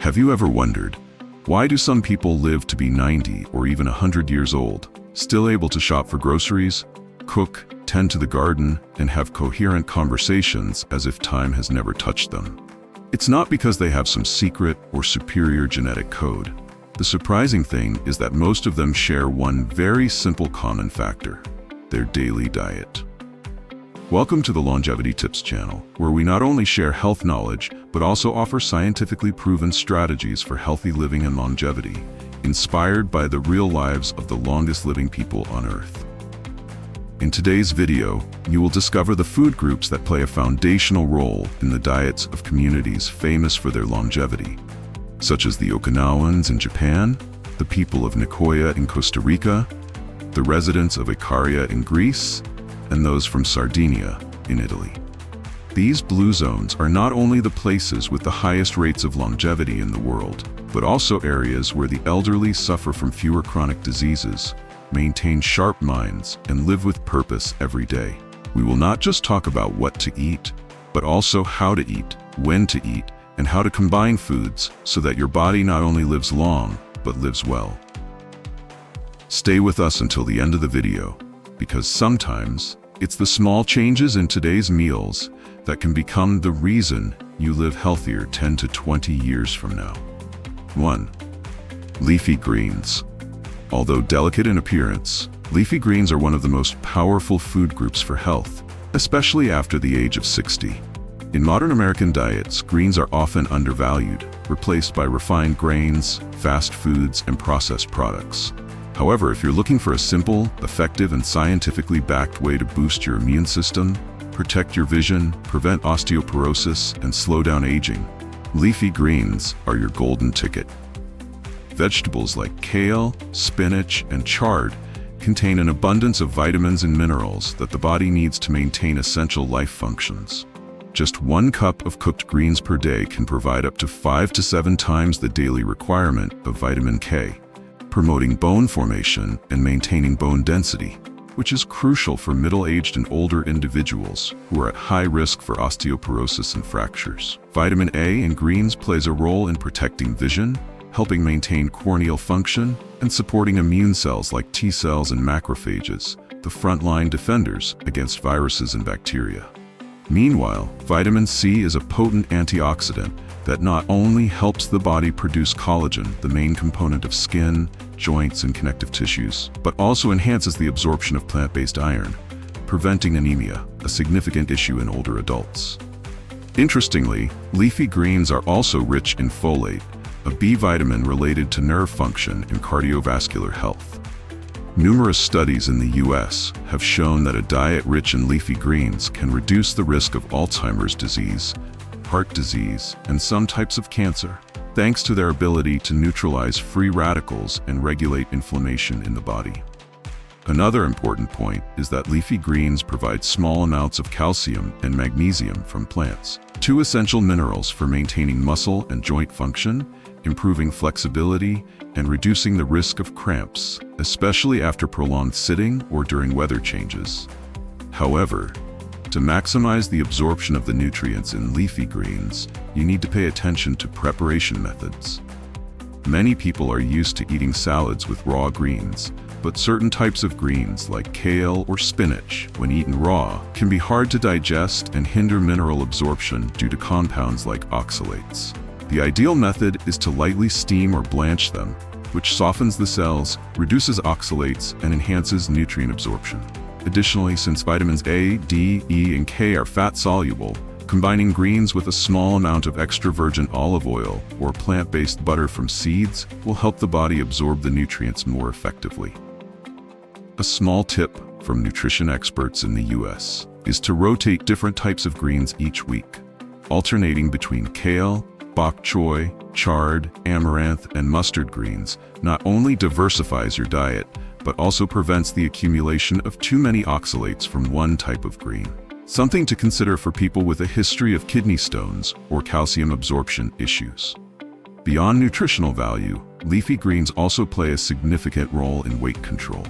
Have you ever wondered, why do some people live to be 90 or even 100 years old, still able to shop for groceries, cook, tend to the garden, and have coherent conversations as if time has never touched them? It's not because they have some secret or superior genetic code. The surprising thing is that most of them share one very simple common factor: their daily diet. Welcome to the Longevity Tips channel, where we not only share health knowledge, but also offer scientifically proven strategies for healthy living and longevity, inspired by the real lives of the longest living people on Earth. In today's video, you will discover the food groups that play a foundational role in the diets of communities famous for their longevity, such as the Okinawans in Japan, the people of Nicoya in Costa Rica, the residents of Icaria in Greece, and those from Sardinia in Italy. These blue zones are not only the places with the highest rates of longevity in the world, but also areas where the elderly suffer from fewer chronic diseases, maintain sharp minds, and live with purpose every day. We will not just talk about what to eat, but also how to eat, when to eat, and how to combine foods so that your body not only lives long, but lives well. Stay with us until the end of the video, because sometimes it's the small changes in today's meals that can become the reason you live healthier 10 to 20 years from now. 1. Leafy greens. Although delicate in appearance, leafy greens are one of the most powerful food groups for health, especially after the age of 60. In modern American diets, greens are often undervalued, replaced by refined grains, fast foods, and processed products. However, if you're looking for a simple, effective, and scientifically backed way to boost your immune system, protect your vision, prevent osteoporosis, and slow down aging, leafy greens are your golden ticket. Vegetables like kale, spinach, and chard contain an abundance of vitamins and minerals that the body needs to maintain essential life functions. Just 1 cup of cooked greens per day can provide up to 5 to 7 times the daily requirement of vitamin K, promoting bone formation and maintaining bone density, which is crucial for middle-aged and older individuals who are at high risk for osteoporosis and fractures. Vitamin A in greens plays a role in protecting vision, helping maintain corneal function, and supporting immune cells like T cells and macrophages, the frontline defenders against viruses and bacteria. Meanwhile, vitamin C is a potent antioxidant that not only helps the body produce collagen, the main component of skin, joints, and connective tissues, but also enhances the absorption of plant-based iron, preventing anemia, a significant issue in older adults. Interestingly, leafy greens are also rich in folate, a B vitamin related to nerve function and cardiovascular health. Numerous studies in the US have shown that a diet rich in leafy greens can reduce the risk of Alzheimer's disease, heart disease, and some types of cancer, thanks to their ability to neutralize free radicals and regulate inflammation in the body. Another important point is that leafy greens provide small amounts of calcium and magnesium from plants, 2 essential minerals for maintaining muscle and joint function, improving flexibility, and reducing the risk of cramps, especially after prolonged sitting or during weather changes. However, to maximize the absorption of the nutrients in leafy greens, you need to pay attention to preparation methods. Many people are used to eating salads with raw greens, but certain types of greens like kale or spinach, when eaten raw, can be hard to digest and hinder mineral absorption due to compounds like oxalates. The ideal method is to lightly steam or blanch them, which softens the cells, reduces oxalates, and enhances nutrient absorption. Additionally, since vitamins A, D, E, and K are fat-soluble, combining greens with a small amount of extra virgin olive oil or plant-based butter from seeds will help the body absorb the nutrients more effectively. A small tip from nutrition experts in the US is to rotate different types of greens each week, alternating between kale, bok choy, chard, amaranth, and mustard greens not only diversifies your diet, but also prevents the accumulation of too many oxalates from one type of green. Something to consider for people with a history of kidney stones or calcium absorption issues. Beyond nutritional value, leafy greens also play a significant role in weight control.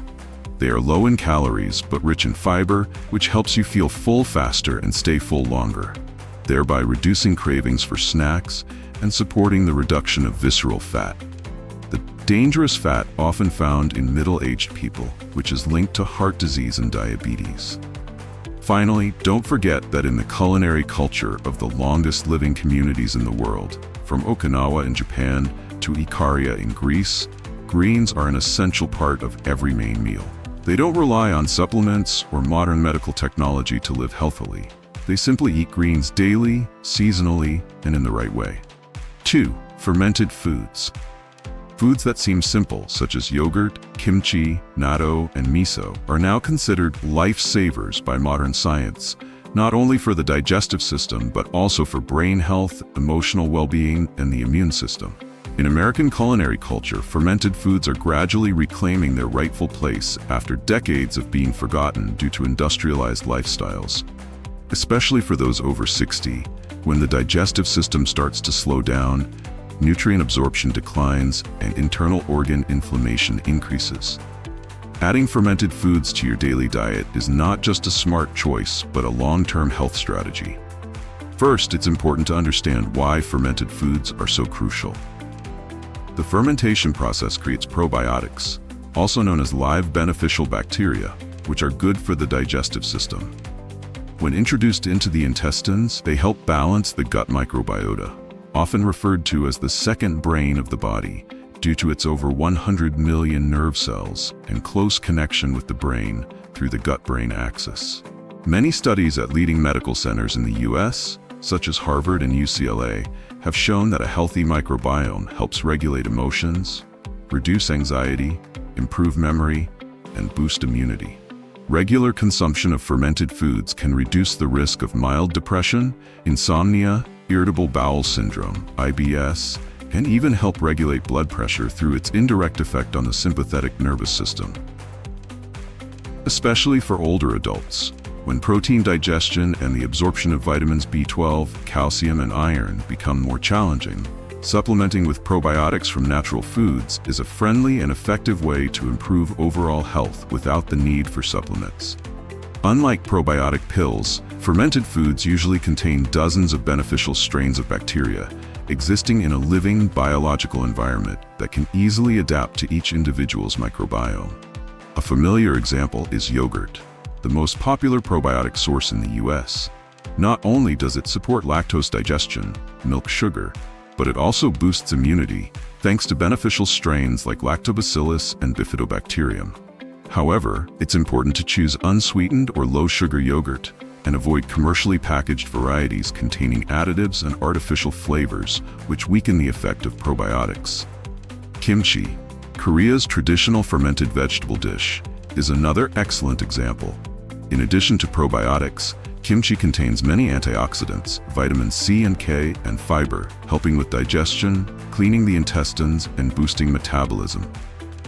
They are low in calories but rich in fiber, which helps you feel full faster and stay full longer. thereby reducing cravings for snacks and supporting the reduction of visceral fat. The dangerous fat often found in middle-aged people, which is linked to heart disease and diabetes. Finally, don't forget that in the culinary culture of the longest living communities in the world, from Okinawa in Japan to Ikaria in Greece, greens are an essential part of every main meal. They don't rely on supplements or modern medical technology to live healthily. They simply eat greens daily, seasonally, and in the right way. 2. Fermented foods. Foods that seem simple, such as yogurt, kimchi, natto, and miso, are now considered lifesavers by modern science, not only for the digestive system, but also for brain health, emotional well-being, and the immune system. In American culinary culture, fermented foods are gradually reclaiming their rightful place after decades of being forgotten due to industrialized lifestyles. Especially for those over 60, when the digestive system starts to slow down, nutrient absorption declines, and internal organ inflammation increases. Adding fermented foods to your daily diet is not just a smart choice, but a long-term health strategy. First, it's important to understand why fermented foods are so crucial. The fermentation process creates probiotics, also known as live beneficial bacteria, which are good for the digestive system. When introduced into the intestines, they help balance the gut microbiota, often referred to as the second brain of the body, due to its over 100 million nerve cells and close connection with the brain through the gut-brain axis. Many studies at leading medical centers in the US, such as Harvard and UCLA, have shown that a healthy microbiome helps regulate emotions, reduce anxiety, improve memory, and boost immunity. Regular consumption of fermented foods can reduce the risk of mild depression, insomnia, irritable bowel syndrome, IBS, and even help regulate blood pressure through its indirect effect on the sympathetic nervous system. Especially for older adults, when protein digestion and the absorption of vitamins B12, calcium, and iron become more challenging, supplementing with probiotics from natural foods is a friendly and effective way to improve overall health without the need for supplements. Unlike probiotic pills, fermented foods usually contain dozens of beneficial strains of bacteria, existing in a living biological environment that can easily adapt to each individual's microbiome. A familiar example is yogurt, the most popular probiotic source in the US. Not only does it support lactose digestion, milk sugar, but it also boosts immunity, thanks to beneficial strains like lactobacillus and bifidobacterium. However, it's important to choose unsweetened or low-sugar yogurt and avoid commercially packaged varieties containing additives and artificial flavors, which weaken the effect of probiotics. Kimchi, Korea's traditional fermented vegetable dish, is another excellent example. In addition to probiotics, kimchi contains many antioxidants, vitamins C and K, and fiber, helping with digestion, cleaning the intestines, and boosting metabolism.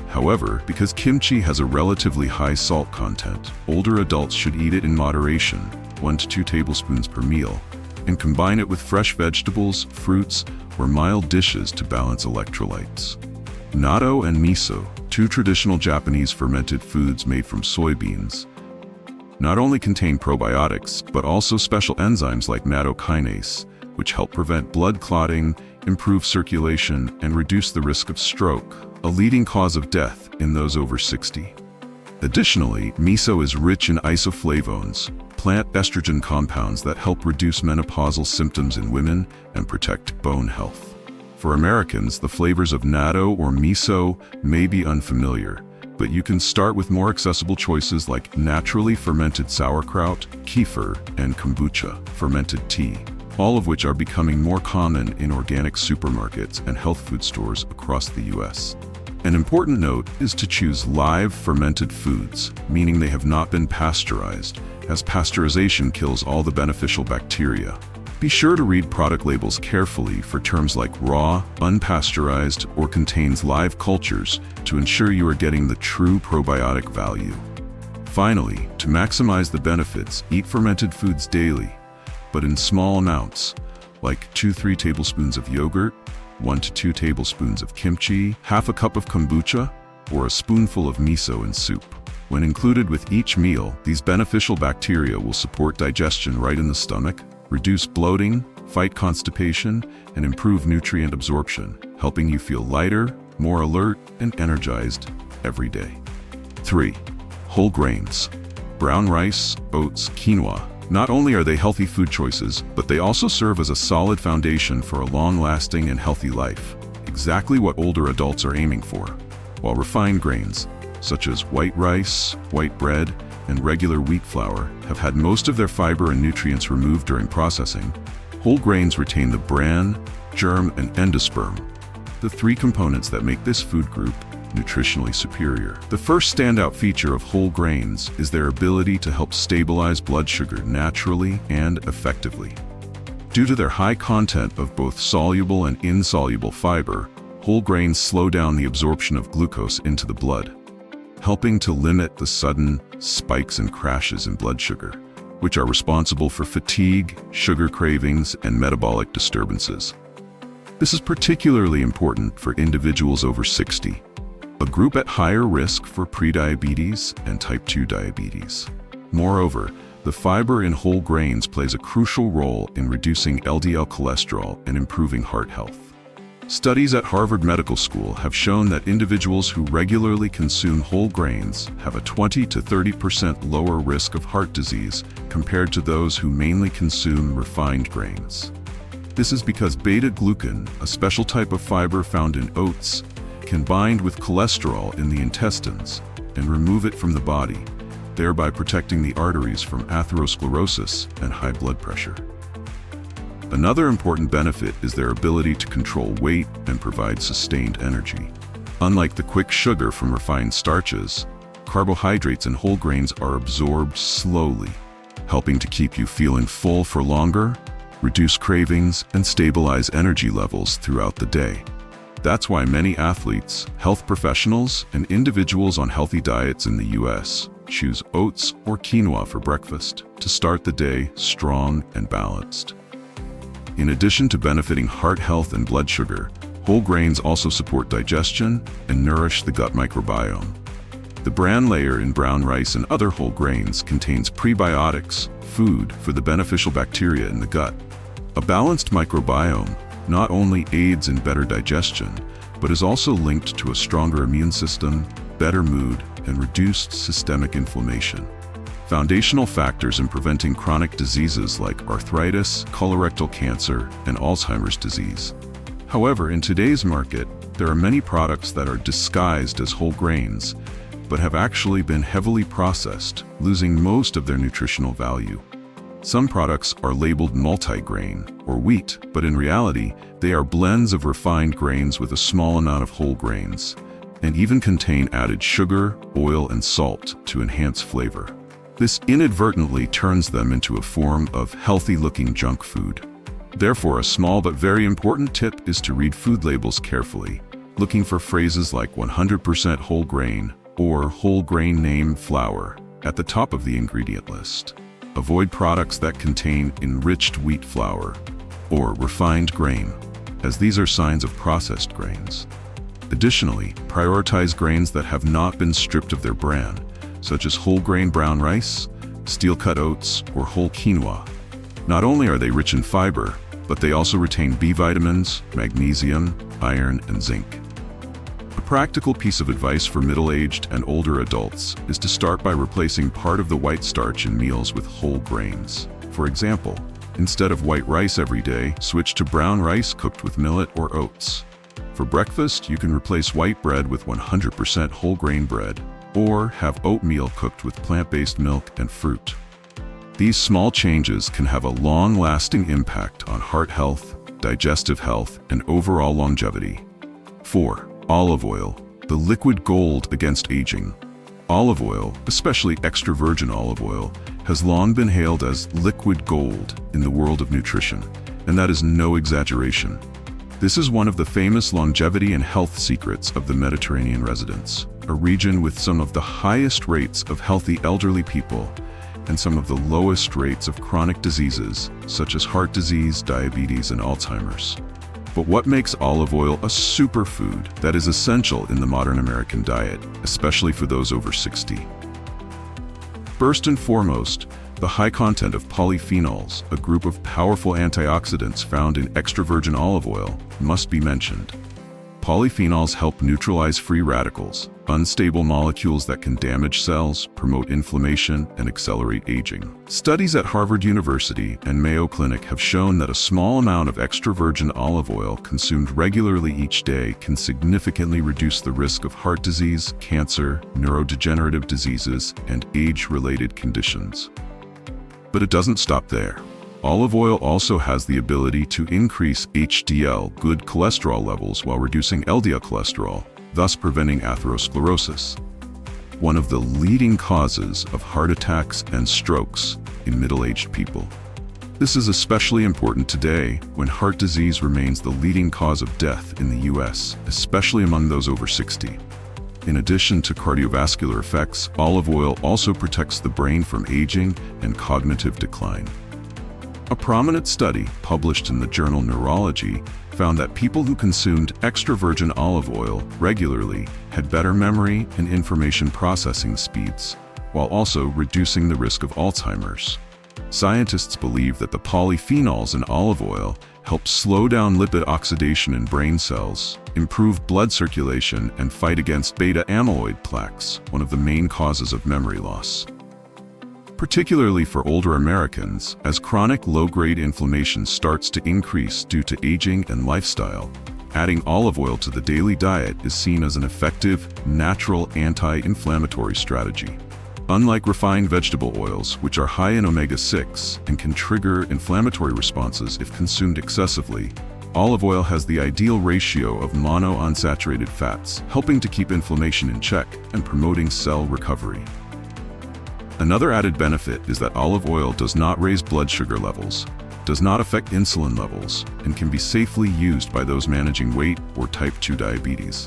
However, because kimchi has a relatively high salt content, older adults should eat it in moderation, 1 to 2 tablespoons per meal, and combine it with fresh vegetables, fruits, or mild dishes to balance electrolytes. Natto and miso, 2 traditional Japanese fermented foods made from soybeans, not only contain probiotics, but also special enzymes like nattokinase, which help prevent blood clotting, improve circulation, and reduce the risk of stroke, a leading cause of death in those over 60. Additionally, miso is rich in isoflavones, plant estrogen compounds that help reduce menopausal symptoms in women and protect bone health. For Americans, the flavors of natto or miso may be unfamiliar, but you can start with more accessible choices like naturally fermented sauerkraut, kefir, and kombucha, fermented tea, all of which are becoming more common in organic supermarkets and health food stores across the US. An important note is to choose live fermented foods, meaning they have not been pasteurized, as pasteurization kills all the beneficial bacteria. Be sure to read product labels carefully for terms like raw, unpasteurized, or contains live cultures to ensure you are getting the true probiotic value. Finally, to maximize the benefits, eat fermented foods daily, but in small amounts, like 2-3 tablespoons of yogurt, 1 to 2 tablespoons of kimchi, half a cup of kombucha, or a spoonful of miso in soup. When included with each meal, these beneficial bacteria will support digestion right in the stomach, reduce bloating, fight constipation, and improve nutrient absorption, helping you feel lighter, more alert, and energized every day. 3. Whole grains. Brown rice, oats, quinoa. Not only are they healthy food choices, but they also serve as a solid foundation for a long-lasting and healthy life, exactly what older adults are aiming for. While refined grains, such as white rice, white bread, and regular wheat flour, have had most of their fiber and nutrients removed during processing, whole grains retain the bran, germ, and endosperm, the three components that make this food group nutritionally superior. The first standout feature of whole grains is their ability to help stabilize blood sugar naturally and effectively. Due to their high content of both soluble and insoluble fiber, whole grains slow down the absorption of glucose into the blood, helping to limit the sudden spikes and crashes in blood sugar, which are responsible for fatigue, sugar cravings, and metabolic disturbances. This is particularly important for individuals over 60, a group at higher risk for prediabetes and type 2 diabetes. Moreover, the fiber in whole grains plays a crucial role in reducing LDL cholesterol and improving heart health. Studies at Harvard Medical School have shown that individuals who regularly consume whole grains have a 20 to 30% lower risk of heart disease compared to those who mainly consume refined grains. This is because beta-glucan, a special type of fiber found in oats, can bind with cholesterol in the intestines and remove it from the body, thereby protecting the arteries from atherosclerosis and high blood pressure. Another important benefit is their ability to control weight and provide sustained energy. Unlike the quick sugar from refined starches, carbohydrates in whole grains are absorbed slowly, helping to keep you feeling full for longer, reduce cravings, and stabilize energy levels throughout the day. That's why many athletes, health professionals, and individuals on healthy diets in the US choose oats or quinoa for breakfast to start the day strong and balanced. In addition to benefiting heart health and blood sugar, whole grains also support digestion and nourish the gut microbiome. The bran layer in brown rice and other whole grains contains prebiotics, food for the beneficial bacteria in the gut. A balanced microbiome not only aids in better digestion, but is also linked to a stronger immune system, better mood, and reduced systemic inflammation. Foundational factors in preventing chronic diseases like arthritis, colorectal cancer, and Alzheimer's disease. However, in today's market, there are many products that are disguised as whole grains, but have actually been heavily processed, losing most of their nutritional value. Some products are labeled multigrain or wheat, but in reality, they are blends of refined grains with a small amount of whole grains, and even contain added sugar, oil, and salt to enhance flavor. This inadvertently turns them into a form of healthy-looking junk food. Therefore, a small but very important tip is to read food labels carefully, looking for phrases like 100% whole grain or whole grain name flour at the top of the ingredient list. Avoid products that contain enriched wheat flour or refined grain, as these are signs of processed grains. Additionally, prioritize grains that have not been stripped of their bran, such as whole grain brown rice, steel-cut oats, or whole quinoa. Not only are they rich in fiber, but they also retain B vitamins, magnesium, iron, and zinc. A practical piece of advice for middle-aged and older adults is to start by replacing part of the white starch in meals with whole grains. For example, instead of white rice every day, switch to brown rice cooked with millet or oats. For breakfast, you can replace white bread with 100% whole grain bread, or have oatmeal cooked with plant-based milk and fruit. These small changes can have a long-lasting impact on heart health, digestive health, and overall longevity. 4. Olive oil, the liquid gold against aging. Olive oil, especially extra virgin olive oil, has long been hailed as liquid gold in the world of nutrition, and that is no exaggeration. This is one of the famous longevity and health secrets of the Mediterranean residents, a region with some of the highest rates of healthy elderly people and some of the lowest rates of chronic diseases such as heart disease, diabetes, and Alzheimer's. But what makes olive oil a superfood that is essential in the modern American diet, especially for those over 60? First and foremost, The high content of polyphenols, a group of powerful antioxidants found in extra virgin olive oil, must be mentioned. Polyphenols help neutralize free radicals, unstable molecules that can damage cells, promote inflammation, and accelerate aging. Studies at Harvard University and Mayo Clinic have shown that a small amount of extra virgin olive oil consumed regularly each day can significantly reduce the risk of heart disease, cancer, neurodegenerative diseases, and age-related conditions. But it doesn't stop there. Olive oil also has the ability to increase HDL, good cholesterol levels, while reducing LDL cholesterol, thus preventing atherosclerosis, one of the leading causes of heart attacks and strokes in middle-aged people. This is especially important today when heart disease remains the leading cause of death in the US, especially among those over 60. In addition to cardiovascular effects, olive oil also protects the brain from aging and cognitive decline. A prominent study published in the journal Neurology found that people who consumed extra virgin olive oil regularly had better memory and information processing speeds, while also reducing the risk of Alzheimer's. Scientists believe that the polyphenols in olive oil help slow down lipid oxidation in brain cells, improve blood circulation, and fight against beta amyloid plaques, one of the main causes of memory loss. Particularly for older Americans, as chronic low-grade inflammation starts to increase due to aging and lifestyle, adding olive oil to the daily diet is seen as an effective, natural anti-inflammatory strategy. Unlike refined vegetable oils, which are high in omega-6 and can trigger inflammatory responses if consumed excessively, olive oil has the ideal ratio of monounsaturated fats, helping to keep inflammation in check and promoting cell recovery. Another added benefit is that olive oil does not raise blood sugar levels, does not affect insulin levels, and can be safely used by those managing weight or type 2 diabetes.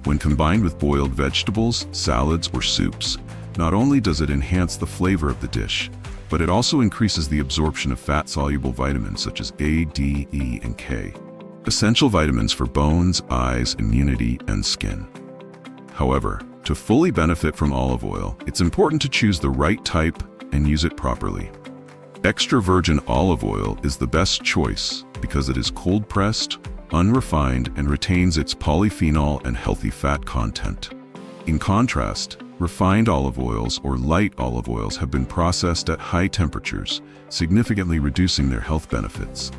When combined with boiled vegetables, salads, or soups, not only does it enhance the flavor of the dish, but it also increases the absorption of fat-soluble vitamins such as A, D, E, and K, essential vitamins for bones, eyes, immunity, and skin. However, to fully benefit from olive oil, it's important to choose the right type and use it properly. Extra virgin olive oil is the best choice because it is cold-pressed, unrefined, and retains its polyphenol and healthy fat content. In contrast, refined olive oils or light olive oils have been processed at high temperatures, significantly reducing their health benefits.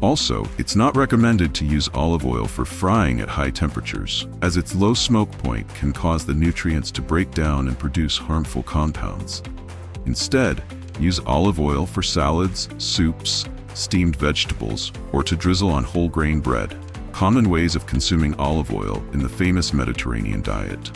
Also, it's not recommended to use olive oil for frying at high temperatures, as its low smoke point can cause the nutrients to break down and produce harmful compounds. Instead, use olive oil for salads, soups, steamed vegetables, or to drizzle on whole grain bread, common ways of consuming olive oil in the famous Mediterranean diet.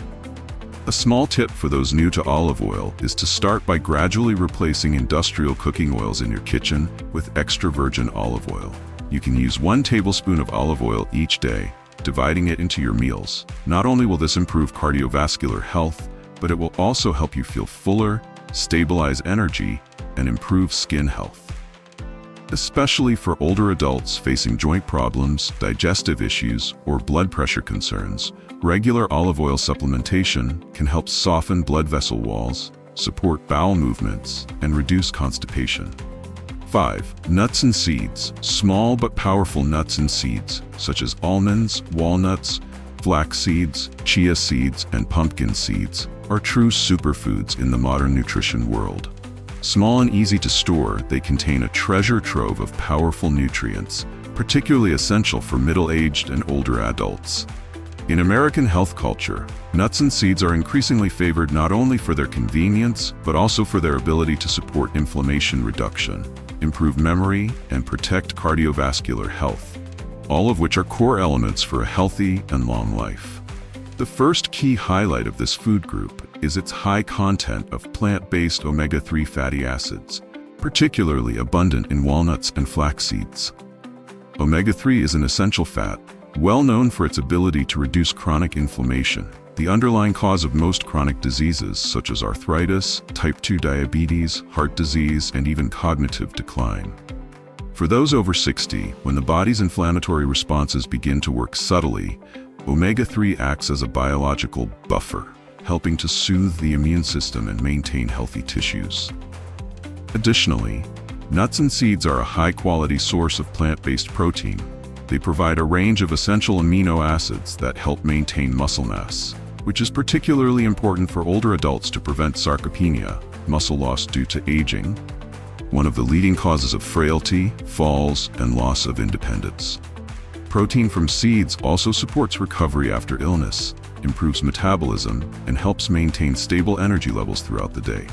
A small tip for those new to olive oil is to start by gradually replacing industrial cooking oils in your kitchen with extra virgin olive oil. You can use 1 tablespoon of olive oil each day, dividing it into your meals. Not only will this improve cardiovascular health, but it will also help you feel fuller, stabilize energy, and improve skin health. Especially for older adults facing joint problems, digestive issues, or blood pressure concerns, regular olive oil supplementation can help soften blood vessel walls, support bowel movements, and reduce constipation. 5. Nuts and seeds. Small but powerful nuts and seeds, such as almonds, walnuts, flax seeds, chia seeds, and pumpkin seeds, are true superfoods in the modern nutrition world. Small and easy to store, they contain a treasure trove of powerful nutrients, particularly essential for middle-aged and older adults. In American health culture, nuts and seeds are increasingly favored not only for their convenience, but also for their ability to support inflammation reduction, improve memory, and protect cardiovascular health, all of which are core elements for a healthy and long life. The first key highlight of this food group is its high content of plant-based omega-3 fatty acids, particularly abundant in walnuts and flax seeds. Omega-3 is an essential fat, well known for its ability to reduce chronic inflammation, the underlying cause of most chronic diseases such as arthritis, type 2 diabetes, heart disease, and even cognitive decline. For those over 60, when the body's inflammatory responses begin to work subtly, omega-3 acts as a biological buffer, helping to soothe the immune system and maintain healthy tissues. Additionally, nuts and seeds are a high-quality source of plant-based protein. They provide a range of essential amino acids that help maintain muscle mass, which is particularly important for older adults to prevent sarcopenia, muscle loss due to aging, one of the leading causes of frailty, falls, and loss of independence. Protein from seeds also supports recovery after illness, improves metabolism, and helps maintain stable energy levels throughout the day.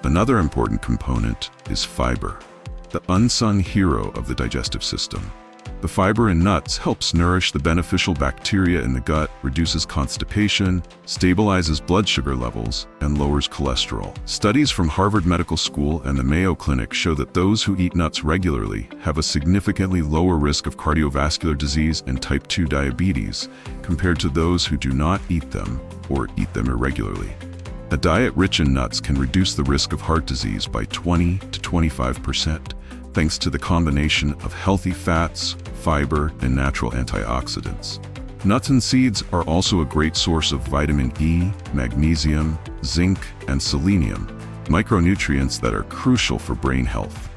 Another important component is fiber, the unsung hero of the digestive system. The fiber in nuts helps nourish the beneficial bacteria in the gut, reduces constipation, stabilizes blood sugar levels, and lowers cholesterol. Studies from Harvard Medical School and the Mayo Clinic show that those who eat nuts regularly have a significantly lower risk of cardiovascular disease and type 2 diabetes compared to those who do not eat them or eat them irregularly. A diet rich in nuts can reduce the risk of heart disease by 20 to 25%. Thanks to the combination of healthy fats, fiber, and natural antioxidants. Nuts and seeds are also a great source of vitamin E, magnesium, zinc, and selenium, micronutrients that are crucial for brain health.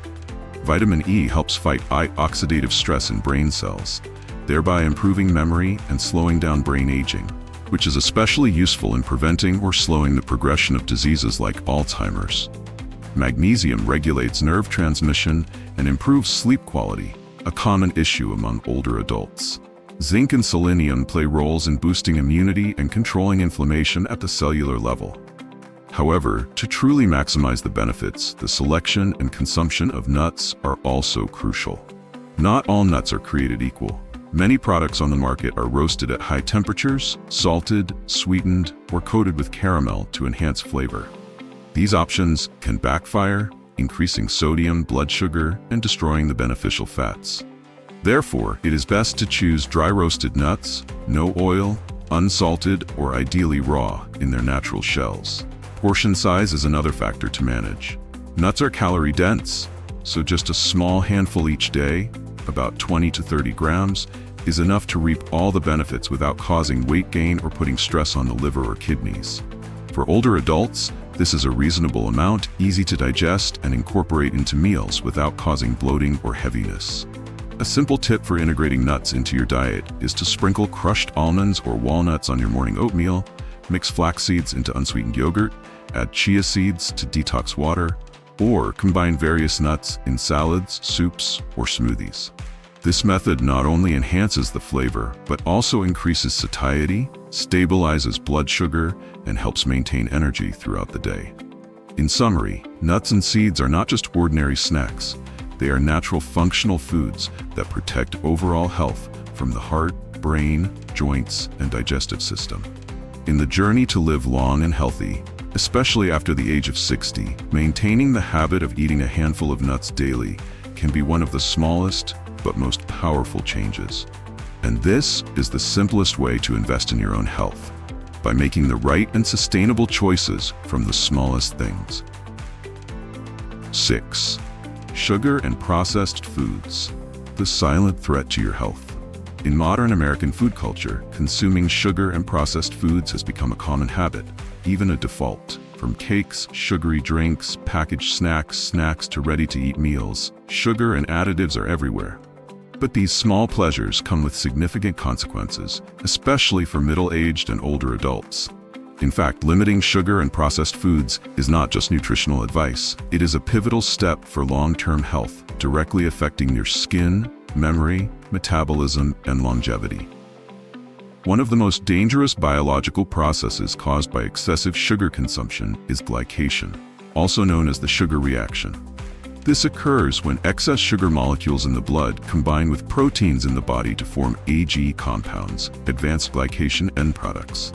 Vitamin E helps fight oxidative stress in brain cells, thereby improving memory and slowing down brain aging, which is especially useful in preventing or slowing the progression of diseases like Alzheimer's. Magnesium regulates nerve transmission and improves sleep quality, a common issue among older adults. Zinc and selenium play roles in boosting immunity and controlling inflammation at the cellular level. However, to truly maximize the benefits, the selection and consumption of nuts are also crucial. Not all nuts are created equal. Many products on the market are roasted at high temperatures, salted, sweetened, or coated with caramel to enhance flavor. These options can backfire, increasing sodium, blood sugar, and destroying the beneficial fats. Therefore, it is best to choose dry roasted nuts, no oil, unsalted, or ideally raw in their natural shells. Portion size is another factor to manage. Nuts are calorie dense, so just a small handful each day, about 20 to 30 grams, is enough to reap all the benefits without causing weight gain or putting stress on the liver or kidneys. For older adults, this is a reasonable amount, easy to digest and incorporate into meals without causing bloating or heaviness. A simple tip for integrating nuts into your diet is to sprinkle crushed almonds or walnuts on your morning oatmeal, mix flax seeds into unsweetened yogurt, add chia seeds to detox water, or combine various nuts in salads, soups, or smoothies. This method not only enhances the flavor, but also increases satiety, stabilizes blood sugar, and helps maintain energy throughout the day. In summary, nuts and seeds are not just ordinary snacks. They are natural functional foods that protect overall health from the heart, brain, joints, and digestive system. In the journey to live long and healthy, especially after the age of 60, maintaining the habit of eating a handful of nuts daily can be one of the smallest but most powerful changes. And this is the simplest way to invest in your own health, by making the right and sustainable choices from the smallest things. 6. Sugar and processed foods, the silent threat to your health. In modern American food culture, consuming sugar and processed foods has become a common habit, even a default. From cakes, sugary drinks, packaged snacks to ready-to-eat meals, sugar and additives are everywhere. But these small pleasures come with significant consequences, especially for middle-aged and older adults. In fact, limiting sugar and processed foods is not just nutritional advice. It is a pivotal step for long-term health, directly affecting your skin, memory, metabolism, and longevity. One of the most dangerous biological processes caused by excessive sugar consumption is glycation, also known as the sugar reaction. This occurs when excess sugar molecules in the blood combine with proteins in the body to form Ag compounds, advanced glycation end products.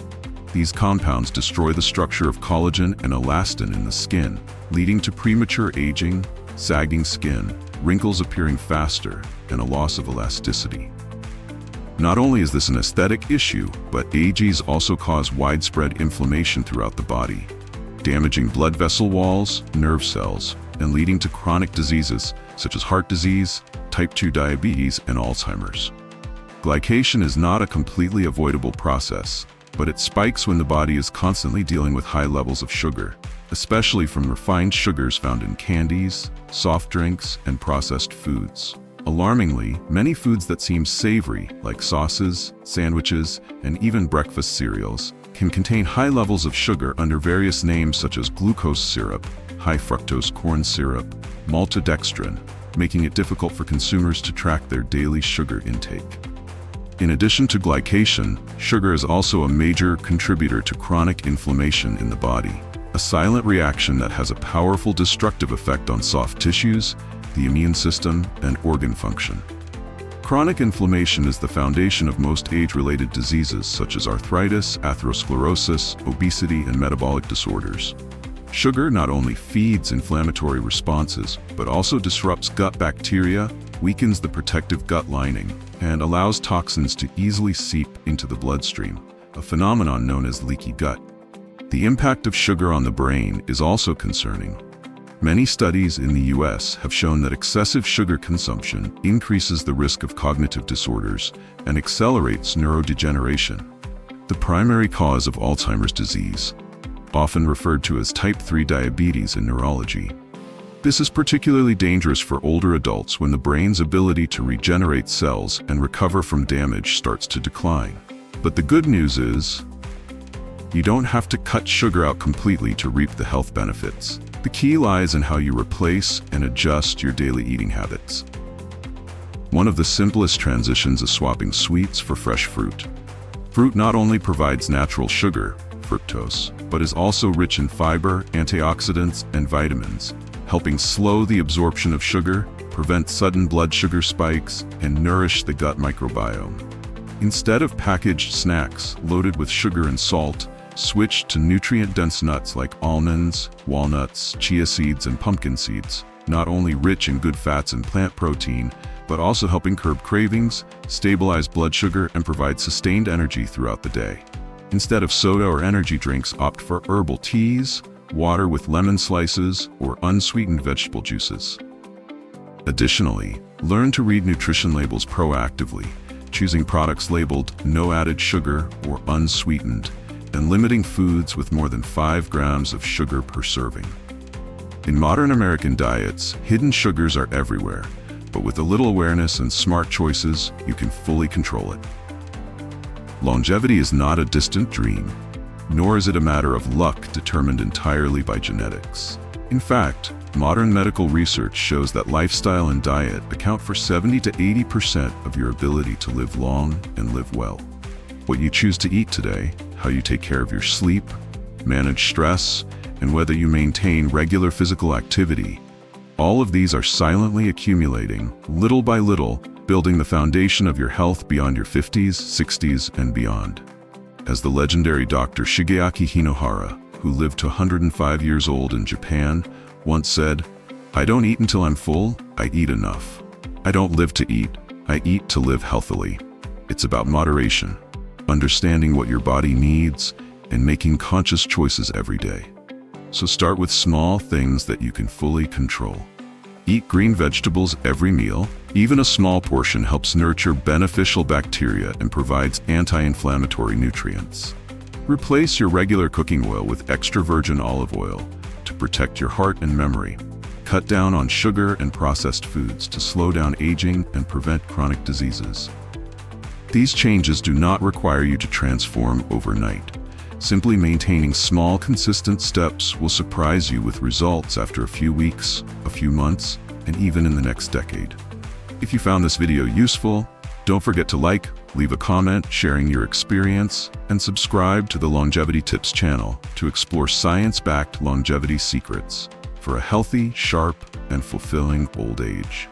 These compounds destroy the structure of collagen and elastin in the skin, leading to premature aging, sagging skin, wrinkles appearing faster, and a loss of elasticity. Not only is this an aesthetic issue, but AGs also cause widespread inflammation throughout the body, damaging blood vessel walls, nerve cells, and leading to chronic diseases such as heart disease, type 2 diabetes, and Alzheimer's. Glycation is not a completely avoidable process, but it spikes when the body is constantly dealing with high levels of sugar, especially from refined sugars found in candies, soft drinks, and processed foods. Alarmingly, many foods that seem savory, like sauces, sandwiches, and even breakfast cereals, can contain high levels of sugar under various names such as glucose syrup, high fructose corn syrup, maltodextrin, making it difficult for consumers to track their daily sugar intake. In addition to glycation, sugar is also a major contributor to chronic inflammation in the body, a silent reaction that has a powerful destructive effect on soft tissues, the immune system, and organ function. Chronic inflammation is the foundation of most age-related diseases such as arthritis, atherosclerosis, obesity, and metabolic disorders. Sugar not only feeds inflammatory responses, but also disrupts gut bacteria, weakens the protective gut lining, and allows toxins to easily seep into the bloodstream, a phenomenon known as leaky gut. The impact of sugar on the brain is also concerning. Many studies in the US have shown that excessive sugar consumption increases the risk of cognitive disorders and accelerates neurodegeneration. The primary cause of Alzheimer's disease, often referred to as type 3 diabetes in neurology. This is particularly dangerous for older adults when the brain's ability to regenerate cells and recover from damage starts to decline. But the good news is, you don't have to cut sugar out completely to reap the health benefits. The key lies in how you replace and adjust your daily eating habits. One of the simplest transitions is swapping sweets for fresh fruit. Fruit not only provides natural sugar, fructose, but is also rich in fiber, antioxidants, and vitamins, helping slow the absorption of sugar, prevent sudden blood sugar spikes, and nourish the gut microbiome. Instead of packaged snacks loaded with sugar and salt, switch to nutrient-dense nuts like almonds, walnuts, chia seeds, and pumpkin seeds, not only rich in good fats and plant protein, but also helping curb cravings, stabilize blood sugar, and provide sustained energy throughout the day. Instead of soda or energy drinks, opt for herbal teas, water with lemon slices, or unsweetened vegetable juices. Additionally, learn to read nutrition labels proactively, choosing products labeled no added sugar or unsweetened, and limiting foods with more than 5 grams of sugar per serving. In modern American diets, hidden sugars are everywhere, but with a little awareness and smart choices, you can fully control it. Longevity is not a distant dream, nor is it a matter of luck determined entirely by genetics. In fact, modern medical research shows that lifestyle and diet account for 70 to 80% of your ability to live long and live well. What you choose to eat today, how you take care of your sleep, manage stress, and whether you maintain regular physical activity, all of these are silently accumulating, little by little, building the foundation of your health beyond your 50s, 60s, and beyond. As the legendary Dr. Shigeaki Hinohara, who lived to 105 years old in Japan, once said, "I don't eat until I'm full, I eat enough. I don't live to eat, I eat to live healthily." It's about moderation, understanding what your body needs, and making conscious choices every day. So start with small things that you can fully control. Eat green vegetables every meal. Even a small portion helps nurture beneficial bacteria and provides anti-inflammatory nutrients. Replace your regular cooking oil with extra virgin olive oil to protect your heart and memory. Cut down on sugar and processed foods to slow down aging and prevent chronic diseases. These changes do not require you to transform overnight. Simply maintaining small, consistent steps will surprise you with results after a few weeks, a few months, and even in the next decade. If you found this video useful, don't forget to like, leave a comment sharing your experience, and subscribe to the Longevity Tips channel to explore science-backed longevity secrets for a healthy, sharp, and fulfilling old age.